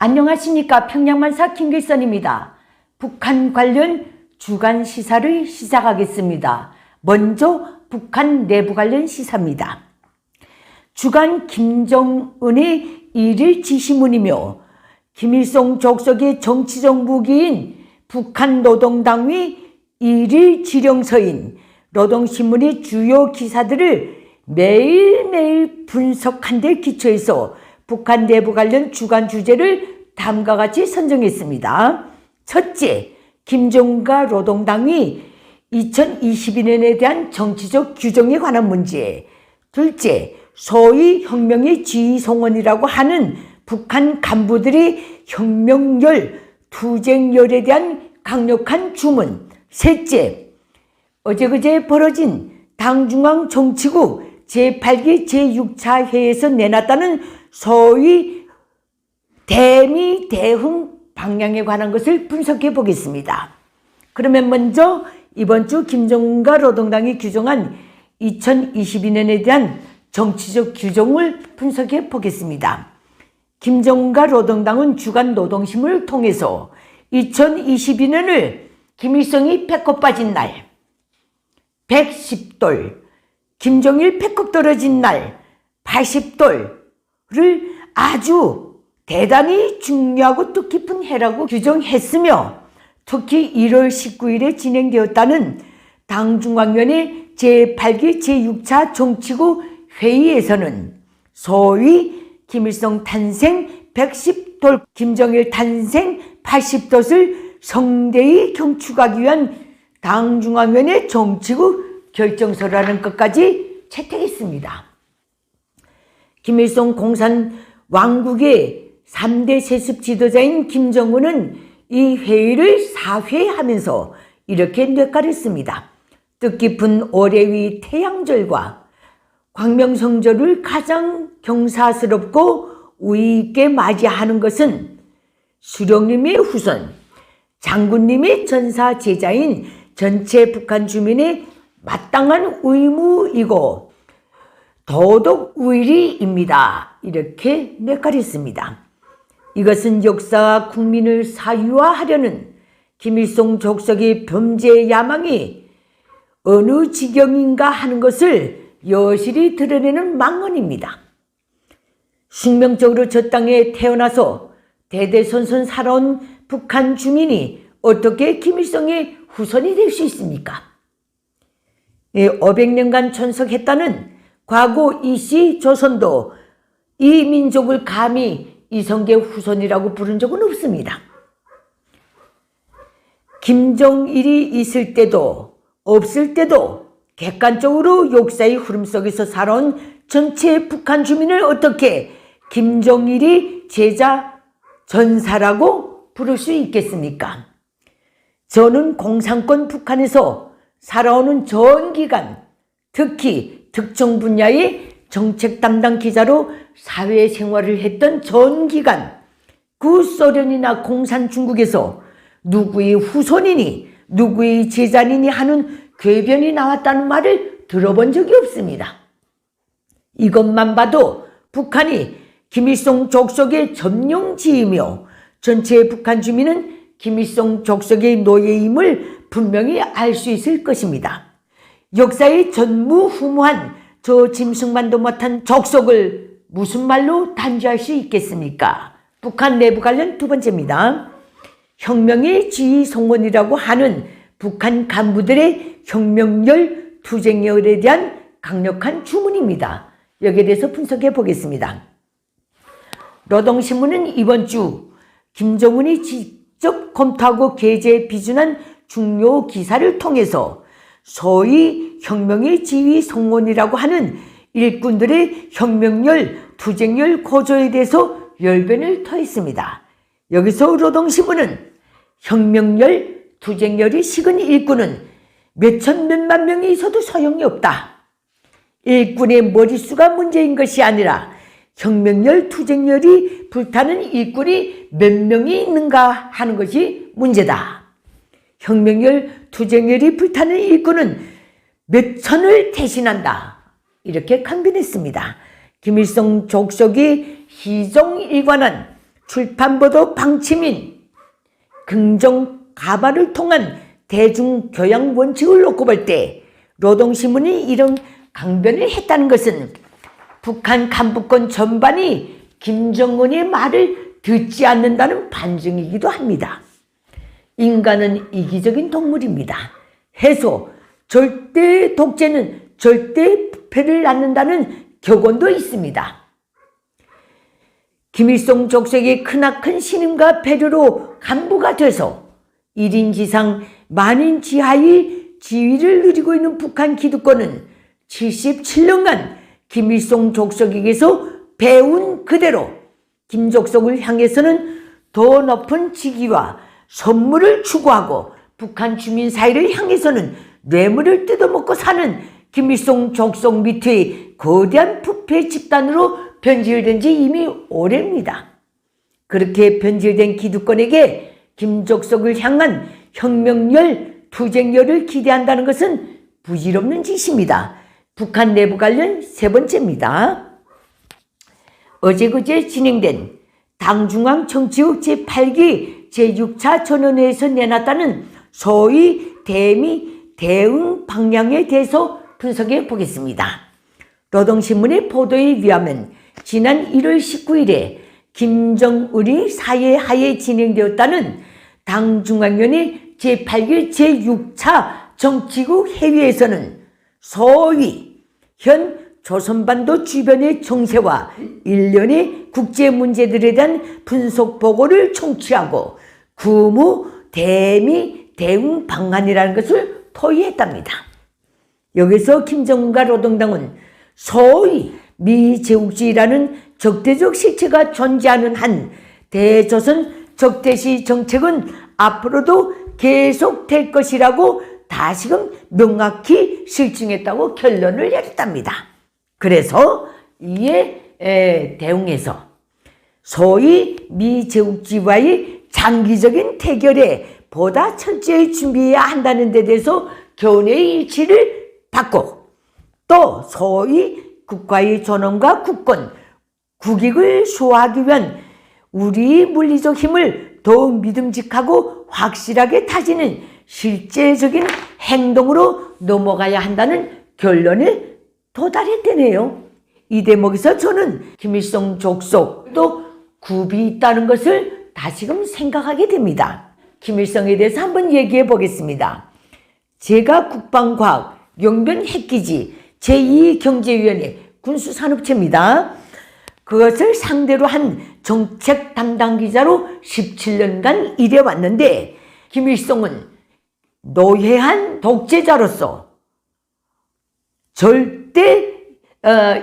안녕하십니까. 평양만사 김길선입니다. 북한 관련 주간 시사를 시작하겠습니다. 먼저 북한 내부 관련 시사입니다. 주간 김정은의 일일 지시문이며 김일성 족속의 정치적 무기인 북한 노동당의 일일 지령서인 노동신문의 주요 기사들을 매일매일 분석한 데 기초해서 북한 내부 관련 주간 주제를 다음과 같이 선정했습니다. 첫째, 김정은과 노동당이 2022년에 대한 정치적 규정에 관한 문제. 둘째, 소위 혁명의 지휘송원이라고 하는 북한 간부들의 혁명열, 투쟁열에 대한 강력한 주문. 셋째, 어제그제 벌어진 당중앙 정치국 제8기 제6차 회의에서 내놨다는 소위 대미 대흥 방향에 관한 것을 분석해 보겠습니다. 그러면 먼저 이번 주 김정은과 노동당이 규정한 2022년에 대한 정치적 규정을 분석해 보겠습니다. 김정은과 노동당은 주간 노동신문을 통해서 2022년을 김일성이 배꼽 빠진 날 110돌, 김정일 배꼽 떨어진 날 80돌 를 아주 대단히 중요하고 뜻깊은 해라고 규정했으며 특히 1월 19일에 진행되었다는 당중앙위원회 제8기 제6차 정치국 회의에서는 소위 김일성 탄생 110돌, 김정일 탄생 80돌을 성대히 경축하기 위한 당중앙위원회 정치국 결정서라는 것까지 채택했습니다. 김일성 공산 왕국의 3대 세습 지도자인 김정은은 이 회의를 사회하면서 이렇게 뇌가렸습니다. 뜻깊은 올해의 태양절과 광명성절을 가장 경사스럽고 우위 있게 맞이하는 것은 수령님의 후손, 장군님의 전사 제자인 전체 북한 주민의 마땅한 의무이고 도덕 의리입니다. 이렇게 뇌가렸습니다. 이것은 역사와 국민을 사유화하려는 김일성 족속의 범죄 야망이 어느 지경인가 하는 것을 여실히 드러내는 망언입니다. 숙명적으로 저 땅에 태어나서 대대손손 살아온 북한 주민이 어떻게 김일성의 후손이 될 수 있습니까? 500년간 존속했다는 과거 이씨 조선도 이 민족을 감히 이성계 후손이라고 부른 적은 없습니다. 김정일이 있을 때도 없을 때도 객관적으로 역사의 흐름 속에서 살아온 전체 북한 주민을 어떻게 김정일이 제자 전사라고 부를 수 있겠습니까? 저는 공산권 북한에서 살아오는 전 기간, 특히 특정 분야의 정책 담당 기자로 사회생활을 했던 전 기간, 구소련이나 공산 중국에서 누구의 후손이니 누구의 제자니니 하는 궤변이 나왔다는 말을 들어본 적이 없습니다. 이것만 봐도 북한이 김일성 족속의 점령지이며 전체 북한 주민은 김일성 족속의 노예임을 분명히 알 수 있을 것입니다. 역사의 전무후무한 저 짐승만도 못한 족속을 무슨 말로 단죄할 수 있겠습니까? 북한 내부 관련 두 번째입니다. 혁명의 지휘송원이라고 하는 북한 간부들의 혁명열, 투쟁열에 대한 강력한 주문입니다. 여기에 대해서 분석해 보겠습니다. 노동신문은 이번 주 김정은이 직접 검토하고 게재 비준한 중요 기사를 통해서 소위 혁명의 지휘송원이라고 하는 일꾼들의 혁명열, 투쟁열 고조에 대해서 열변을 토했습니다. 여기서 노동신문은 혁명열, 투쟁열이 식은 일꾼은 몇천 몇만 명이 있어도 소용이 없다. 일꾼의 머릿수가 문제인 것이 아니라 혁명열, 투쟁열이 불타는 일꾼이 몇 명이 있는가 하는 것이 문제다. 혁명열, 투쟁열이 불타는 일꾼은 몇 천을 대신한다. 이렇게 강변했습니다. 김일성 족속이 희종일관한 출판보도 방침인 긍정 가발을 통한 대중교양 원칙을 놓고 볼 때 노동신문이 이런 강변을 했다는 것은 북한 간부권 전반이 김정은의 말을 듣지 않는다는 반증이기도 합니다. 인간은 이기적인 동물입니다. 해서 절대 독재는 절대 부패를 낳는다는 격언도 있습니다. 김일성 족속의 크나큰 신임과 배려로 간부가 돼서 1인 지상 만인 지하의 지위를 누리고 있는 북한 기득권은 77년간 김일성 족속에게서 배운 그대로 김족속을 향해서는 더 높은 직위와 선물을 추구하고 북한 주민 사회를 향해서는 뇌물을 뜯어먹고 사는 김일성 족속 밑의 거대한 부패 집단으로 변질된 지 이미 오래입니다. 그렇게 변질된 기득권에게 김족속을 향한 혁명열, 투쟁열을 기대한다는 것은 부질없는 짓입니다. 북한 내부 관련 세 번째입니다. 어제 진행된 당중앙 정치국 제8기 제6차 전원회에서 내놨다는 소위 대미 대응 방향에 대해서 분석해 보겠습니다. 노동신문의 보도에 의하면 지난 1월 19일에 김정은이 사회하에 진행되었다는 당중앙위원회 제8기 제6차 정치국 회의에서는 소위 현 조선반도 주변의 정세와 일련의 국제 문제들에 대한 분석 보고를 청취하고 구무 대미 대응 방안이라는 것을 토의했답니다. 여기서 김정은과 노동당은 소위 미제국주의라는 적대적 실체가 존재하는 한 대조선 적대시 정책은 앞으로도 계속될 것이라고 다시금 명확히 실증했다고 결론을 내렸답니다. 그래서 이에 대응해서 소위 미제국주의와의 장기적인 대결에 보다 철저히 준비해야 한다는 데 대해서 견해의 일치를 받고 또 소위 국가의 존엄과 국권, 국익을 수호하기 위한 우리 물리적 힘을 더욱 믿음직하고 확실하게 다지는 실제적인 행동으로 넘어가야 한다는 결론에 도달했대네요. 이 대목에서 저는 김일성 족속도 굽이 있다는 것을 다시금 생각하게 됩니다. 김일성에 대해서 한번 얘기해 보겠습니다. 제가 국방과학 용변 핵기지 제2경제위원회 군수산업체입니다. 그것을 상대로 한 정책 담당 기자로 17년간 일해왔는데 김일성은 노회한 독재자로서 절대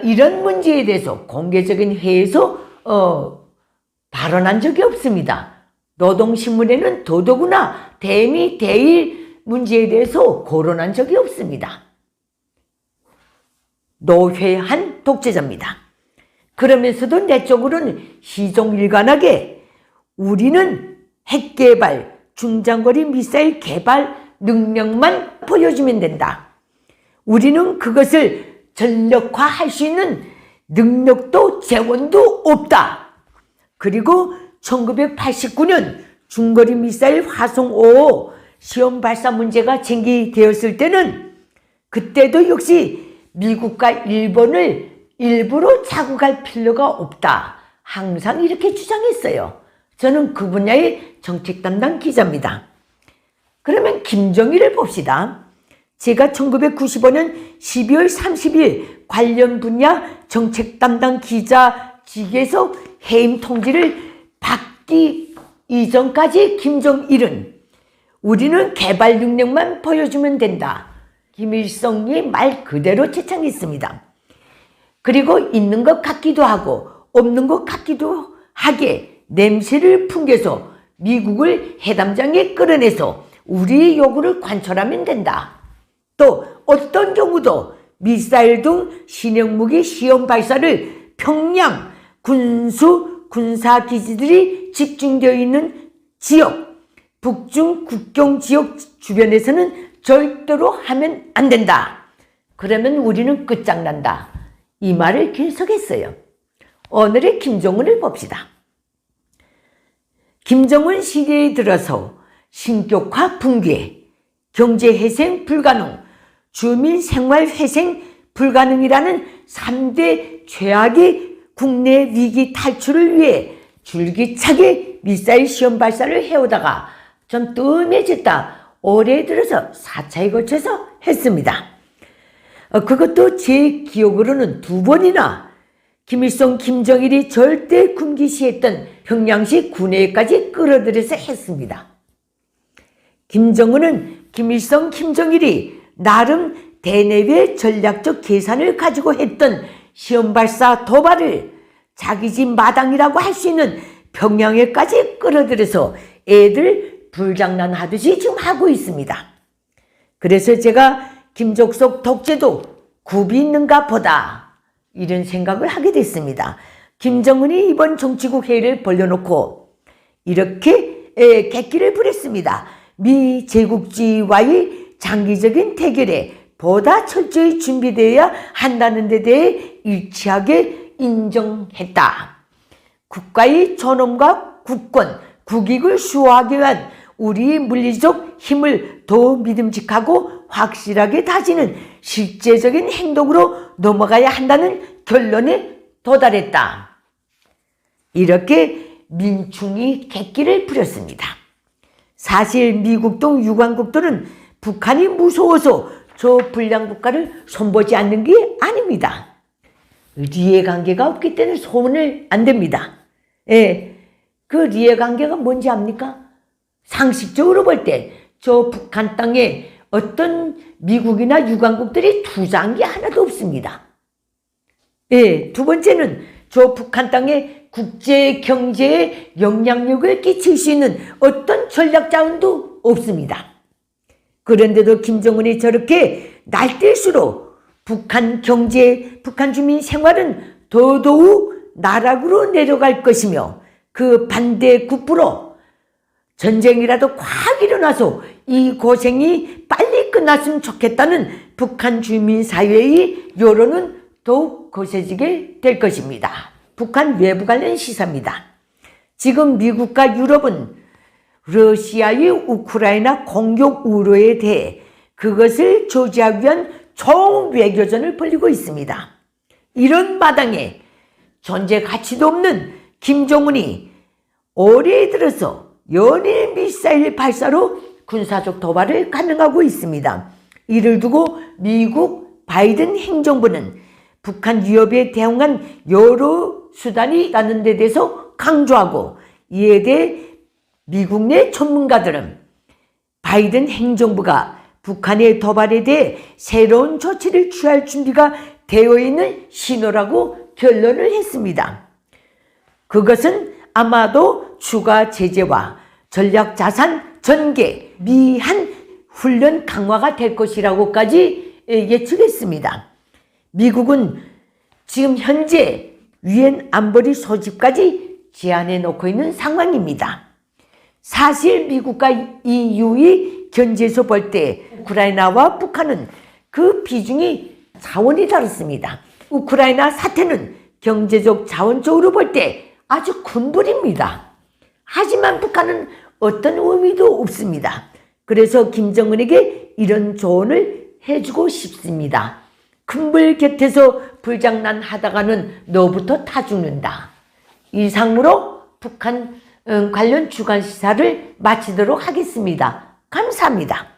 이런 문제에 대해서 공개적인 회의에서 발언한 적이 없습니다. 노동신문에는 더더구나 대미 대일 문제에 대해서 거론한 적이 없습니다. 노회한 독재자입니다. 그러면서도 내적으로는 시종일관하게 우리는 핵개발, 중장거리 미사일 개발 능력만 보여주면 된다. 우리는 그것을 전력화할 수 있는 능력도 재원도 없다. 그리고 1989년 중거리 미사일 화성 5호 시험 발사 문제가 제기되었을 때는 그때도 역시 미국과 일본을 일부러 자극할 필요가 없다. 항상 이렇게 주장했어요. 저는 그 분야의 정책 담당 기자입니다. 그러면 김정일을 봅시다. 제가 1995년 12월 30일 관련 분야 정책 담당 기자직에서 해임 통지를 받기 이전까지 김정일은 우리는 개발 능력만 보여주면 된다. 김일성이 말 그대로 채창했습니다. 그리고 있는 것 같기도 하고 없는 것 같기도 하게 냄새를 풍겨서 미국을 해담장에 끌어내서 우리의 요구를 관철하면 된다. 또 어떤 경우도 미사일 등 신형무기 시험 발사를 평양 군사기지들이 집중되어 있는 지역, 북중 국경 지역 주변에서는 절대로 하면 안 된다. 그러면 우리는 끝장난다. 이 말을 계속했어요. 오늘의 김정은을 봅시다. 김정은 시대에 들어서 신격화 붕괴, 경제회생 불가능, 주민생활회생 불가능이라는 3대 최악의 국내 위기 탈출을 위해 줄기차게 미사일 시험 발사를 해오다가 좀 뜸해졌다 올해 들어서 4차에 걸쳐서 했습니다. 그것도 제 기억으로는 2번이나 김일성, 김정일이 절대 금기시했던 평양시 군회까지 끌어들여서 했습니다. 김정은은 김일성, 김정일이 나름 대내외 전략적 계산을 가지고 했던 시험 발사 도발을 자기 집 마당이라고 할 수 있는 평양에까지 끌어들여서 애들 불장난하듯이 지금 하고 있습니다. 그래서 제가 김족석 독재도 굽이 있는가 보다 이런 생각을 하게 됐습니다. 김정은이 이번 정치국 회의를 벌려놓고 이렇게 객기를 부렸습니다. 미 제국주의와의 장기적인 대결에 보다 철저히 준비되어야 한다는 데 대해 일치하게 인정했다. 국가의 존엄과 국권, 국익을 수호하기 위한 우리 물리적 힘을 더 믿음직하고 확실하게 다지는 실제적인 행동으로 넘어가야 한다는 결론에 도달했다. 이렇게 민중이 객기를 부렸습니다. 사실 미국 등 유관국들은 북한이 무서워서 저 불량국가를 손보지 않는 게 아닙니다. 이해관계가 없기 때문에 손을 안 댑니다. 그 이해관계가 뭔지 압니까? 상식적으로 볼 때 저 북한 땅에 어떤 미국이나 유관국들이 투자한 게 하나도 없습니다. 2번째는 저 북한 땅에 국제 경제에 영향력을 끼칠 수 있는 어떤 전략 자원도 없습니다. 그런데도 김정은이 저렇게 날뛸수록 북한 경제, 북한 주민 생활은 더더욱 나락으로 내려갈 것이며 그 반대 국부로 전쟁이라도 확 일어나서 이 고생이 빨리 끝났으면 좋겠다는 북한 주민 사회의 여론은 더욱 거세지게 될 것입니다. 북한 외부 관련 시사입니다. 지금 미국과 유럽은 러시아의 우크라이나 공격 우려에 대해 그것을 조지하기 위한 총외교전을 벌이고 있습니다. 이런 마당에 존재 가치도 없는 김정은이 올해 들어서 연일 미사일 발사로 군사적 도발을 감행하고 있습니다. 이를 두고 미국 바이든 행정부는 북한 위협에 대응한 여러 수단이 있다는 데 대해서 강조하고 이에 대해 미국 내 전문가들은 바이든 행정부가 북한의 도발에 대해 새로운 조치를 취할 준비가 되어 있는 신호라고 결론을 했습니다. 그것은 아마도 추가 제재와 전략자산 전개, 미한 훈련 강화가 될 것이라고까지 예측했습니다. 미국은 지금 현재 유엔 안보리 소집까지 제안해 놓고 있는 상황입니다. 사실 미국과 EU의 견제에서 볼 때 우크라이나와 북한은 그 비중이 차원이 다릅니다. 우크라이나 사태는 경제적 자원적으로 볼 때 아주 큰 불입니다. 하지만 북한은 어떤 의미도 없습니다. 그래서 김정은에게 이런 조언을 해주고 싶습니다. 큰 불 곁에서 불장난 하다가는 너부터 타 죽는다. 이상으로 북한 관련 주간 시사를 마치도록 하겠습니다. 감사합니다.